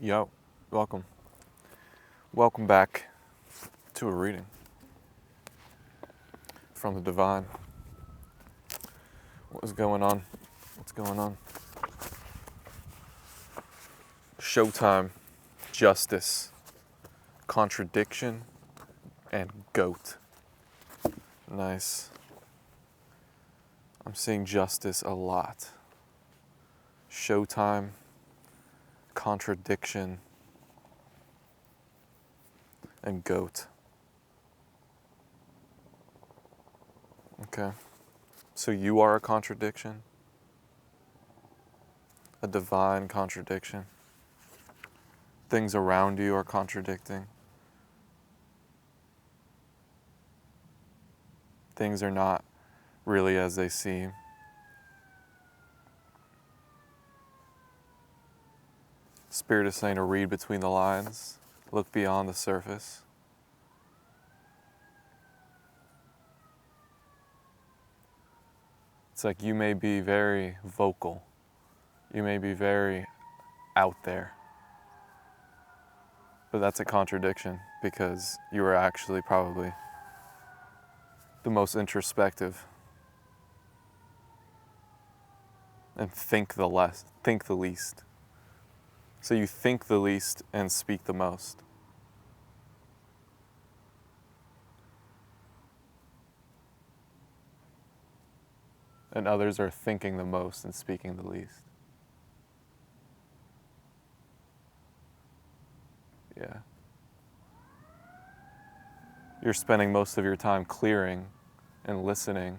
Yo, welcome. Welcome back to a reading from the Divine. What is going on? What's going on? Showtime, justice, contradiction, and goat. Nice. I'm seeing justice a lot. Showtime, contradiction, and goat. Okay. So you are a contradiction? A divine contradiction? Things around you are contradicting? Things are not really as they seem? Spirit is saying to read between the lines, look beyond the surface. It's like you may be very vocal, you may be very out there, but that's a contradiction because you are actually probably the most introspective and think the least. So you think the least and speak the most. And others are thinking the most and speaking the least. Yeah. You're spending most of your time clearing and listening.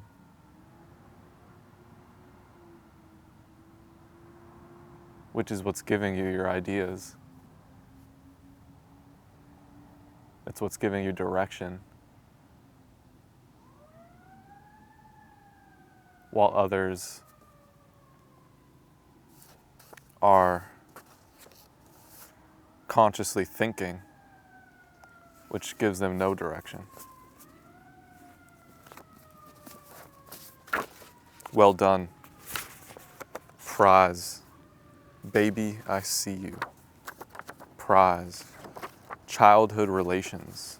Which is what's giving you your ideas. It's what's giving you direction. While others are consciously thinking, which gives them no direction. Well done. Prize. Baby, I see you. Prize. Childhood relations.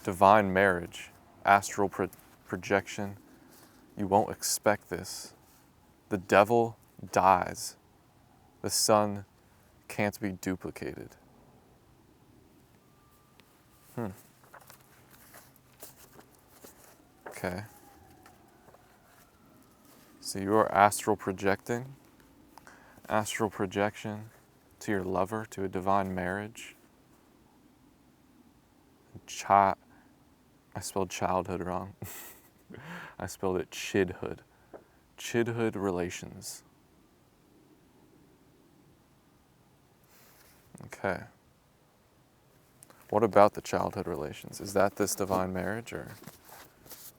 Divine marriage. Astral projection. You won't expect this. The devil dies. The son can't be duplicated. Okay. So you are astral projecting. Astral projection to your lover, to a divine marriage. I spelled childhood wrong. I spelled it chidhood. Chidhood relations. Okay. What about the childhood relations? Is that this divine marriage, or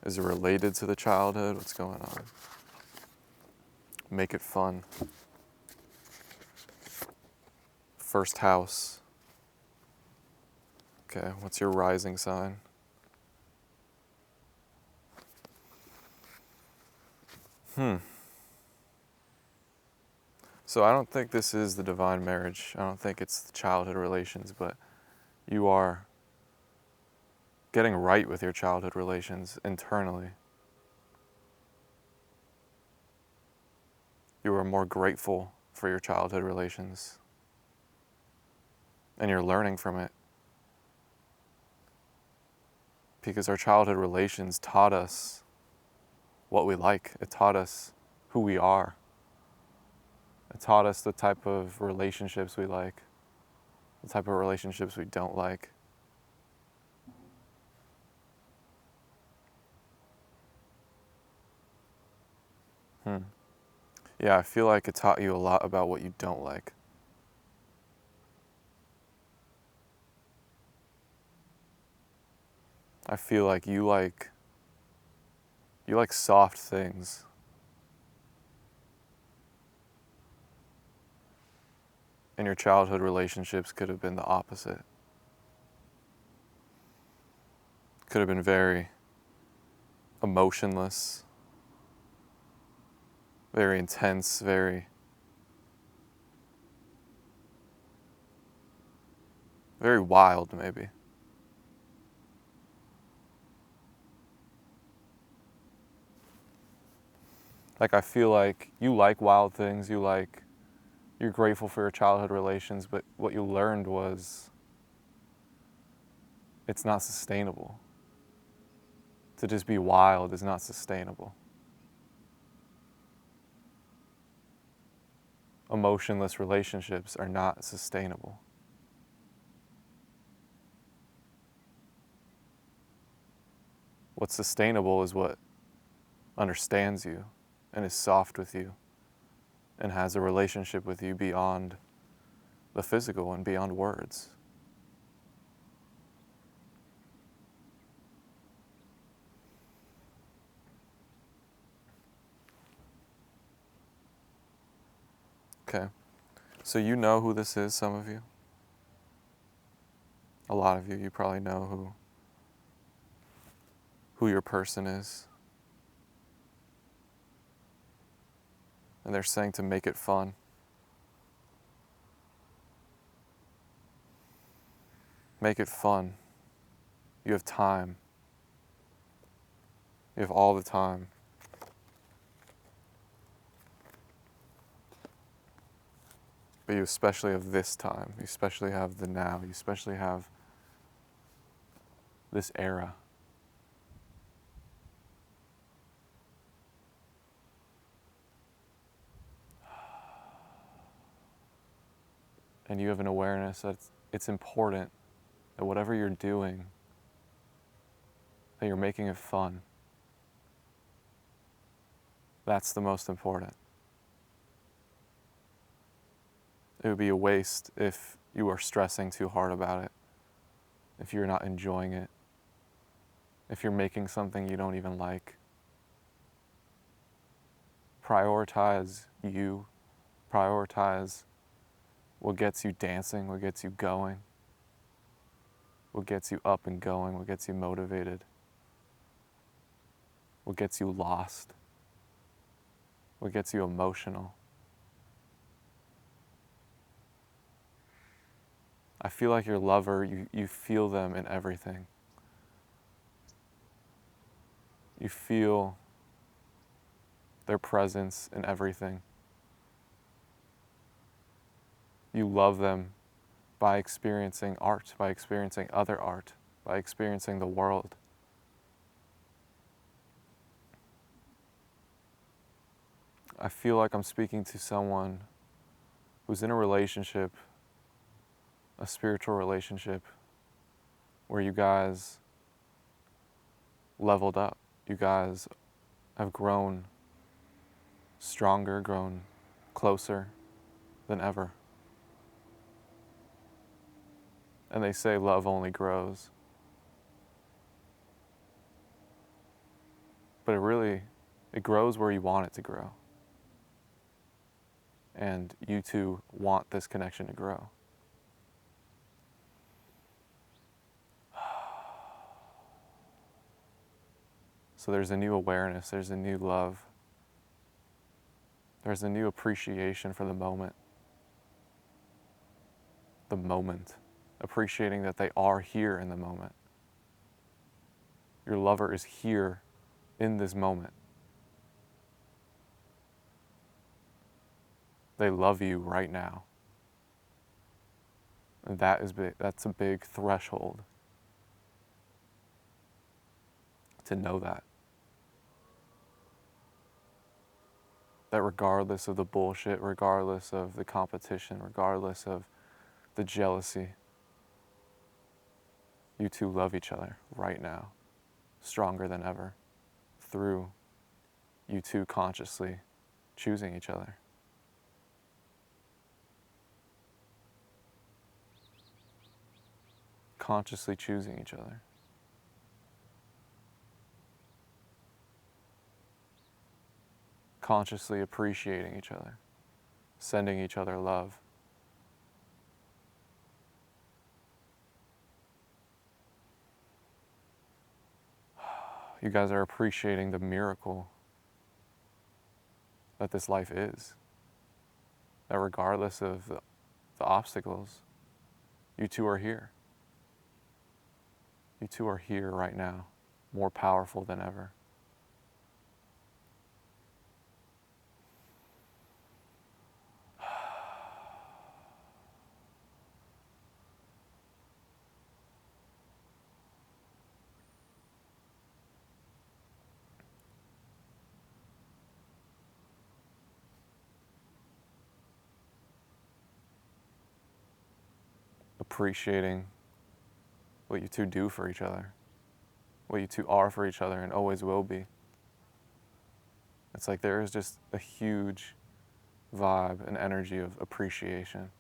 is it related to the childhood? What's going on? Make it fun. First house. Okay, what's your rising sign? So I don't think this is the divine marriage. I don't think it's the childhood relations, but you are getting right with your childhood relations internally. You are more grateful for your childhood relations, and you're learning from it. Because our childhood relations taught us what we like. It taught us who we are. It taught us the type of relationships we like, the type of relationships we don't like. Yeah, I feel like it taught you a lot about what you don't like. I feel like you like soft things. And your childhood relationships could have been the opposite. Could have been very emotionless, very intense, very very wild maybe. Like I feel like you like wild things, you're grateful for your childhood relations, but what you learned was it's not sustainable. To just be wild is not sustainable. Emotionless relationships are not sustainable. What's sustainable is what understands you and is soft with you and has a relationship with you beyond the physical and beyond words. Okay, so you know who this is, some of you. A lot of you, you probably know who your person is. And they're saying to make it fun. Make it fun. You have time. You have all the time. But you especially have this time. You especially have the now. You especially have this era. And you have an awareness that it's important that whatever you're doing, that you're making it fun. That's the most important. It would be a waste if you are stressing too hard about it, if you're not enjoying it, if you're making something you don't even like. Prioritize you. Prioritize what gets you dancing, what gets you going, what gets you up and going, what gets you motivated, what gets you lost, what gets you emotional. I feel like your lover, you feel them in everything. You feel their presence in everything. You love them by experiencing art, by experiencing other art, by experiencing the world. I feel like I'm speaking to someone who's in a relationship, a spiritual relationship, where you guys leveled up. You guys have grown stronger, grown closer than ever. And they say love only grows. But it grows where you want it to grow. And you two want this connection to grow. So there's a new awareness, there's a new love, there's a new appreciation for the moment. The moment. Appreciating that they are here in the moment. Your lover is here in this moment. They love you right now. And that's a big threshold to know that. That regardless of the bullshit, regardless of the competition, regardless of the jealousy, you two love each other right now, stronger than ever, through you two consciously choosing each other. Consciously choosing each other. Consciously appreciating each other, sending each other love. You guys are appreciating the miracle that this life is. That regardless of the obstacles, you two are here. You two are here right now, more powerful than ever. Appreciating what you two do for each other, what you two are for each other and always will be. It's like there is just a huge vibe and energy of appreciation.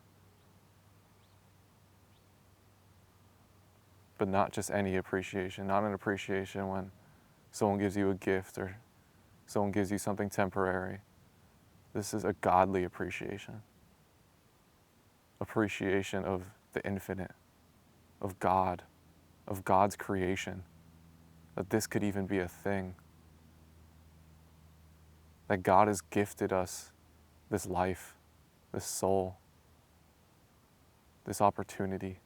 But not just any appreciation, not an appreciation when someone gives you a gift or someone gives you something temporary. This is a godly appreciation. Appreciation of the infinite, of God, of God's creation, that this could even be a thing. That God has gifted us this life, this soul, this opportunity,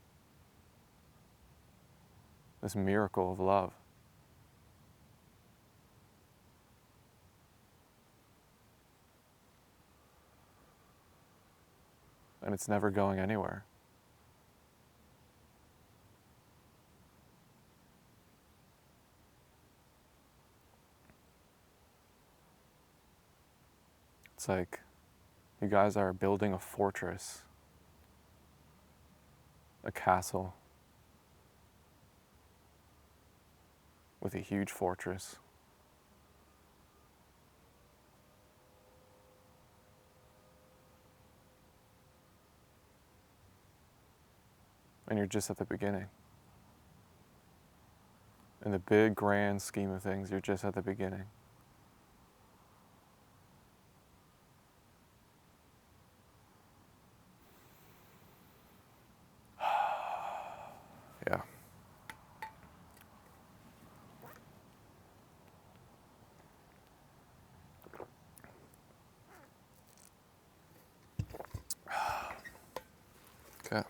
this miracle of love. And it's never going anywhere. It's like you guys are building a fortress, a castle with a huge fortress. And you're just at the beginning. In the big, grand scheme of things, you're just at the beginning. Yeah. Okay.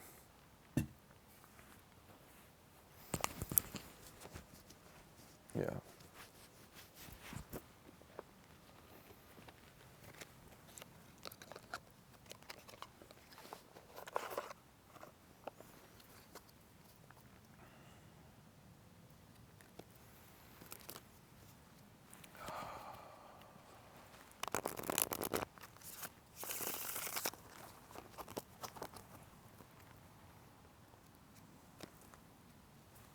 Yeah.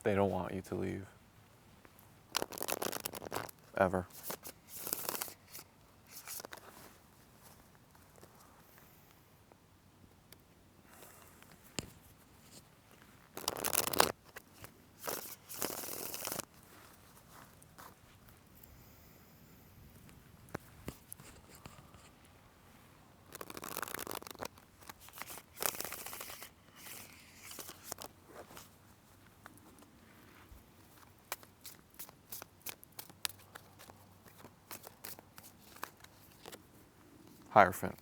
They don't want you to leave. Ever. Hierophant.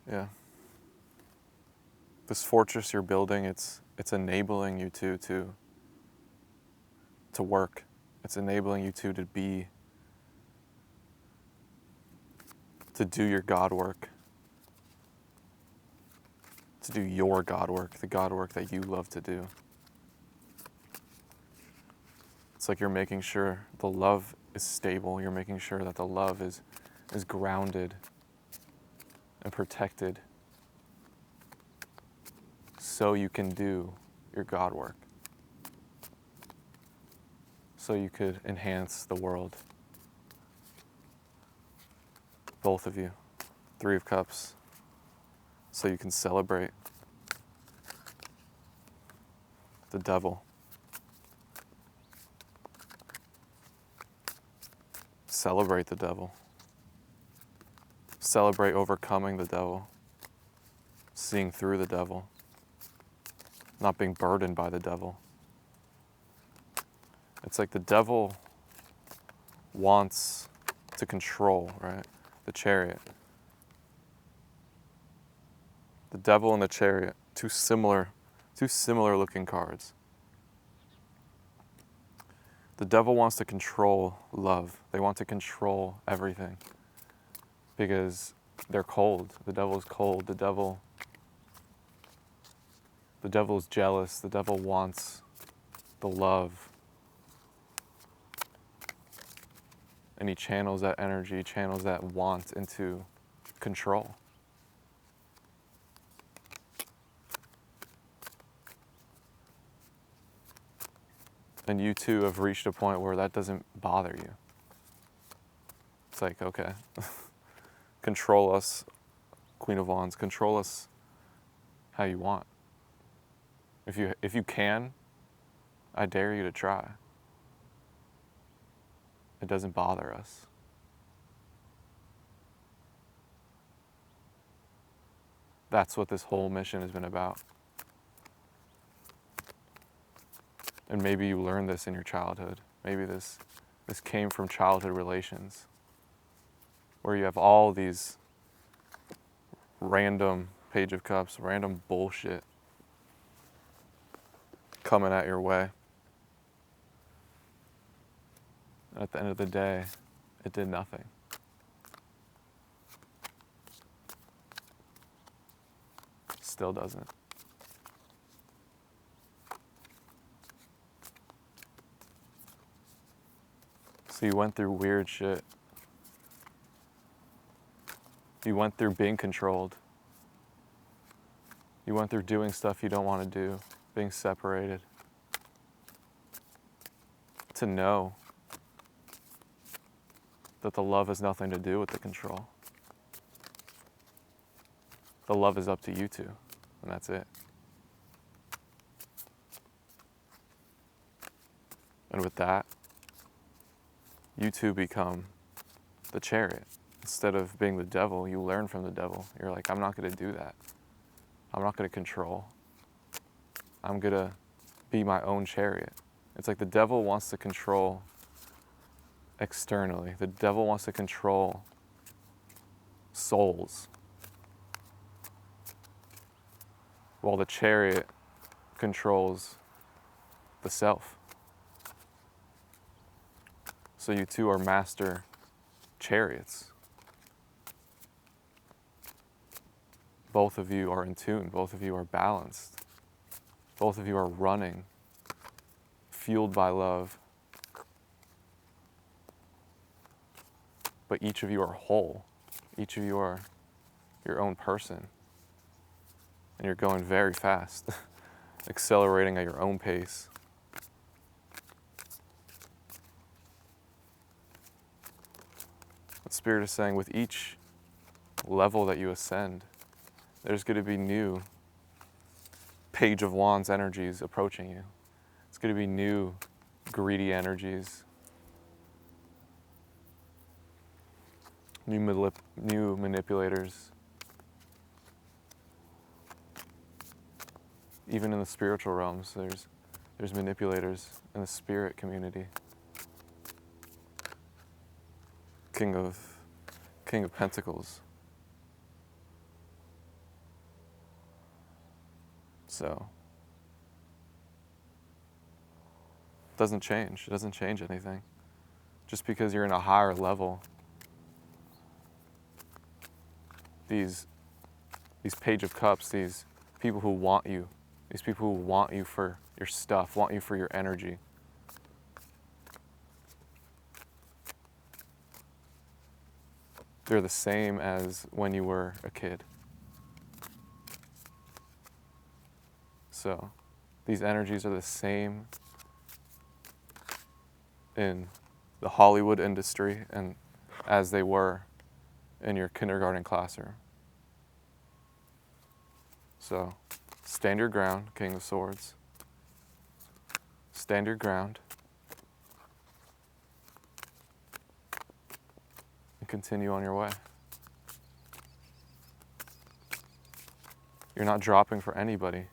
Yeah. This fortress you're building, it's enabling you to work. It's enabling you to do your God work. To do your God work, the God work that you love to do. It's like you're making sure the love is stable. You're making sure that the love is grounded and protected so you can do your God work. So you could enhance the world. Both of you. Three of Cups. So you can celebrate the devil. Celebrate the devil. Celebrate overcoming the devil. Seeing through the devil. Not being burdened by the devil. It's like the devil wants to control, right? The Chariot. The Devil and the Chariot, two similar looking cards. The devil wants to control love. They want to control everything because they're cold. The devil is cold. The devil is jealous. The devil wants the love. And he channels that energy, channels that want into control. And you too have reached a point where that doesn't bother you. It's like, okay, control us, Queen of Wands, control us how you want. If you can, I dare you to try. It doesn't bother us. That's what this whole mission has been about. And maybe you learned this in your childhood. Maybe this came from childhood relations, where you have all these random Page of Cups, random bullshit coming at your way. And at the end of the day, it did nothing. Still doesn't. So you went through weird shit. You went through being controlled. You went through doing stuff you don't want to do, being separated. To know that the love has nothing to do with the control. The love is up to you two, and that's it. And with that, you two become the Chariot. Instead of being the devil, you learn from the devil. You're like, I'm not going to do that. I'm not going to control. I'm going to be my own chariot. It's like the devil wants to control externally. The devil wants to control souls, while the Chariot controls the self. So you two are master chariots. Both of you are in tune. Both of you are balanced. Both of you are running, fueled by love. But each of you are whole. Each of you are your own person. And you're going very fast, accelerating at your own pace. What Spirit is saying, with each level that you ascend, there's going to be new Page of Wands energies approaching you. It's going to be new greedy energies, new manipulators. Even in the spiritual realms, there's manipulators in the spirit community. King of Pentacles. So it doesn't change. It doesn't change anything. Just because you're in a higher level, these Page of Cups, these people who want you, these people who want you for your stuff, want you for your energy, they're the same as when you were a kid. So these energies are the same in the Hollywood industry and as they were in your kindergarten classroom. So stand your ground, King of Swords. Stand your ground. And continue on your way. You're not dropping for anybody.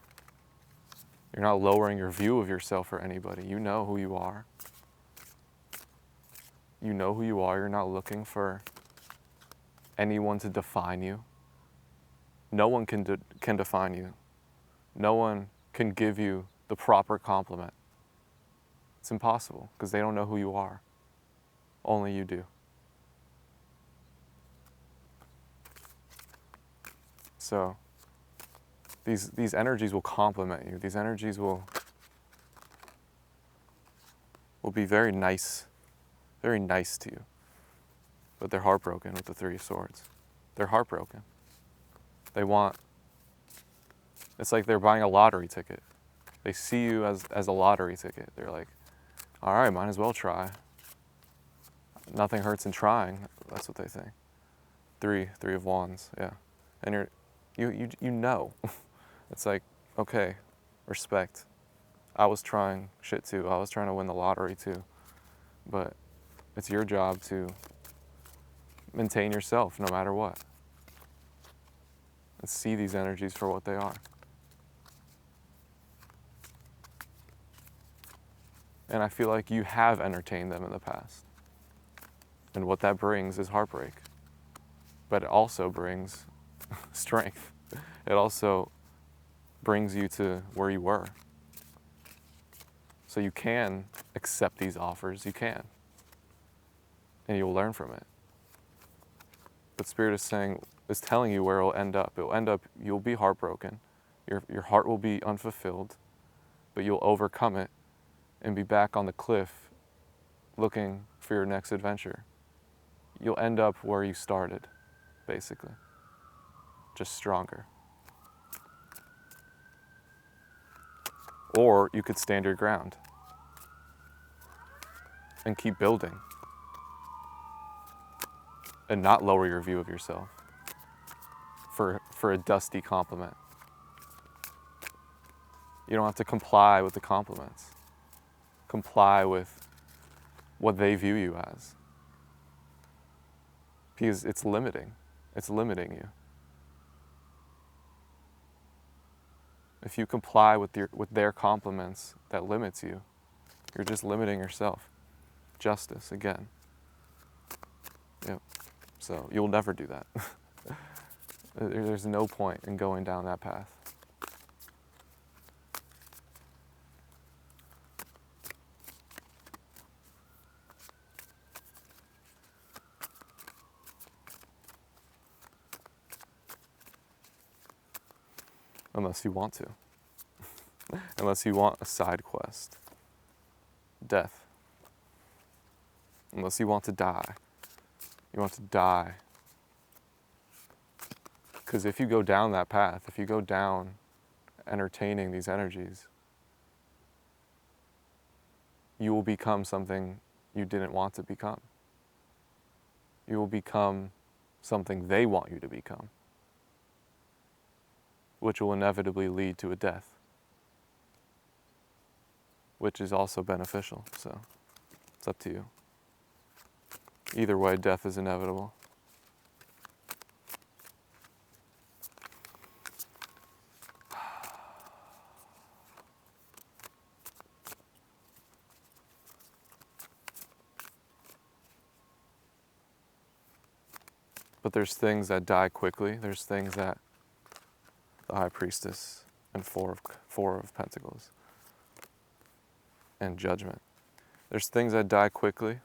You're not lowering your view of yourself for anybody. You know who you are. You know who you are. You're not looking for anyone to define you. No one can define you. No one can give you the proper compliment. It's impossible because they don't know who you are. Only you do. So these energies will complement you. These energies will be very nice to you. But they're heartbroken with the Three of Swords. They're heartbroken. It's like they're buying a lottery ticket. They see you as a lottery ticket. They're like, all right, might as well try. Nothing hurts in trying. That's what they think. Three of Wands, yeah. And you know. It's like, okay, respect. I was trying shit too. I was trying to win the lottery too. But it's your job to maintain yourself no matter what. And see these energies for what they are. And I feel like you have entertained them in the past. And what that brings is heartbreak. But it also brings strength. It also brings you to where you were. So you can accept these offers, you can. And you'll learn from it. But Spirit is telling you where it'll end up. It'll end up, you'll be heartbroken. Your heart will be unfulfilled, but you'll overcome it and be back on the cliff looking for your next adventure. You'll end up where you started, basically. Just stronger. Or you could stand your ground and keep building and not lower your view of yourself for a dusty compliment. You don't have to comply with the compliments. Comply with what they view you as. Because it's limiting. It's limiting you. If you comply with their compliments that limits you, you're just limiting yourself. Justice, again. Yep. So you'll never do that. There's no point in going down that path. Unless you want to. Unless you want a side quest. Death. Unless you want to die. You want to die. Because if you go down that path, if you go down entertaining these energies, you will become something you didn't want to become. You will become something they want you to become, which will inevitably lead to a death, which is also beneficial, so it's up to you. Either way, death is inevitable. But there's things that die quickly. There's things that the High Priestess and Four of Pentacles and Judgment. There's things that die quickly.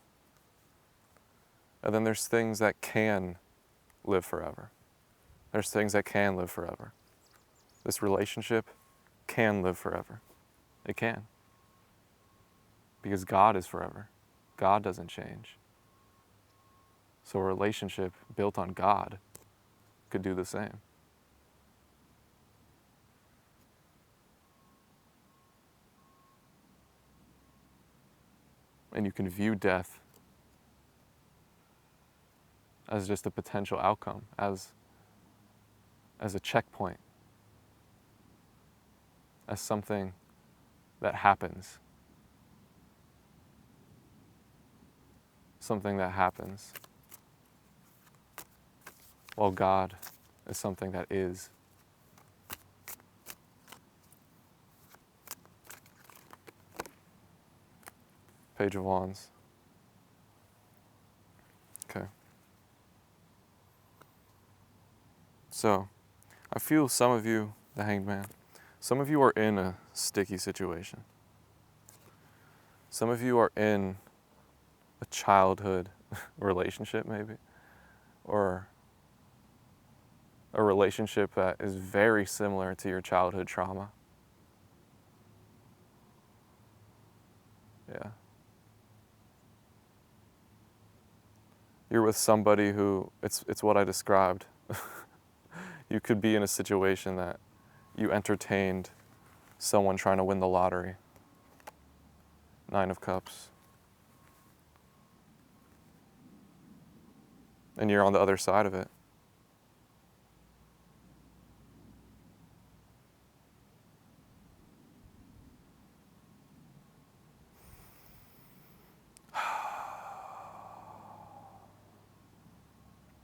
And then there's things that can live forever. There's things that can live forever. This relationship can live forever. It can. Because God is forever. God doesn't change. So a relationship built on God could do the same. And you can view death as just a potential outcome, as a checkpoint, as something that happens. Something that happens. While God is something that is. Page of Wands. Okay. So, I feel some of you, the Hanged Man, some of you are in a sticky situation. Some of you are in a childhood relationship maybe, or a relationship that is very similar to your childhood trauma. Yeah. You're with somebody who, it's what I described. You could be in a situation that you entertained someone trying to win the lottery. 9 of Cups. And you're on the other side of it.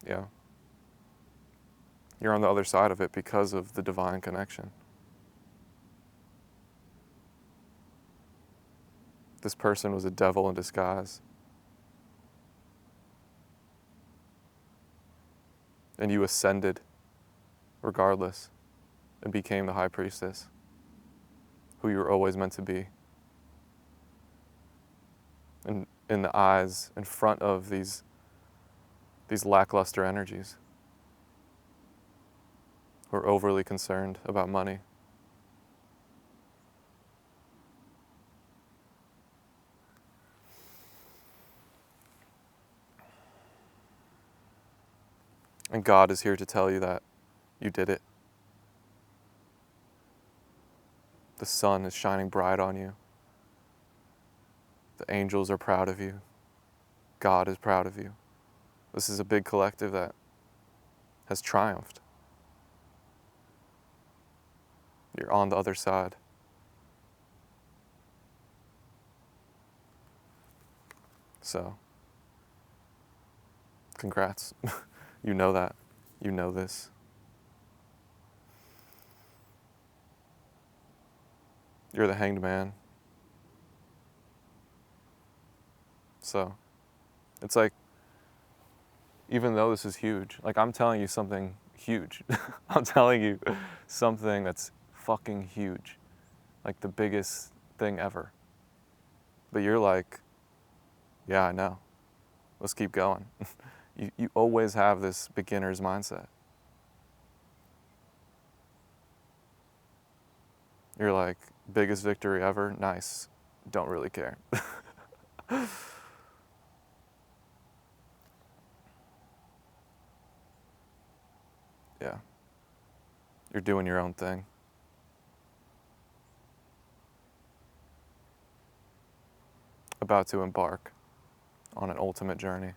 Yeah. You're on the other side of it because of the divine connection. This person was a devil in disguise. And you ascended regardless and became the high priestess who you were always meant to be. And in the eyes, in front of these lackluster energies who are overly concerned about money. And God is here to tell you that you did it. The sun is shining bright on you. The angels are proud of you. God is proud of you. This is a big collective that has triumphed. You're on the other side. So, congrats. You know that. You know this. You're the Hanged Man. So, it's like, even though this is huge, like I'm telling you something huge. I'm telling you something that's fucking huge. Like the biggest thing ever. But you're like, yeah, I know. Let's keep going. You always have this beginner's mindset. You're like, biggest victory ever? Nice. Don't really care. Yeah. You're doing your own thing. About to embark on an ultimate journey.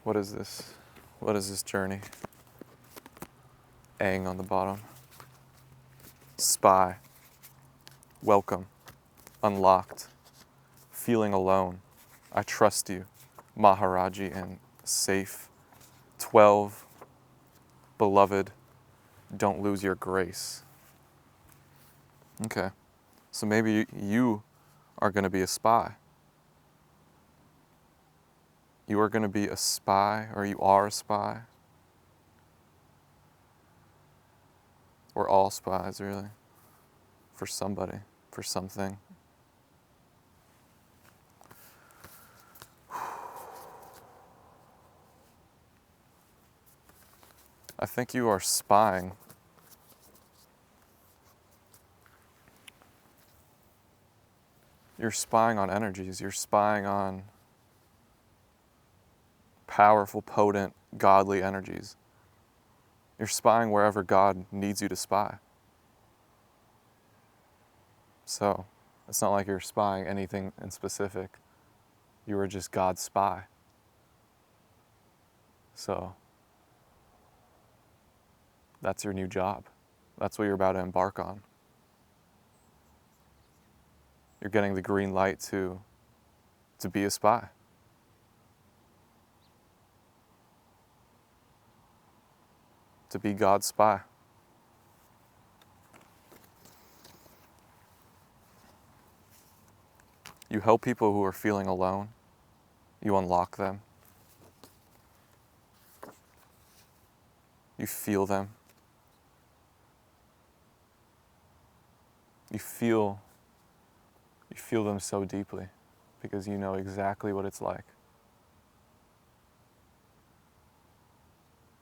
What is this? What is this journey? Aang on the bottom. Spy. Welcome. Unlocked. Feeling alone. I trust you. Maharaji and safe. 12. Beloved. Don't lose your grace. Okay. So maybe you are going to be a spy. You are going to be a spy, or you are a spy. We're all spies, really. For somebody, for something. I think you are spying. You're spying on energies. You're spying on powerful, potent, godly energies. You're spying wherever God needs you to spy. So, it's not like you're spying anything in specific. You are just God's spy. So, that's your new job. That's what you're about to embark on. You're getting the green light to be a spy. To be God's spy. You help people who are feeling alone. You unlock them. You feel them. You feel them so deeply because you know exactly what it's like.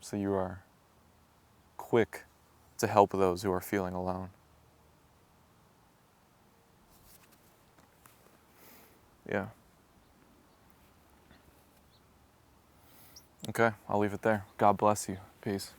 So you are quick to help those who are feeling alone. Yeah. Okay, I'll leave it there. God bless you. Peace.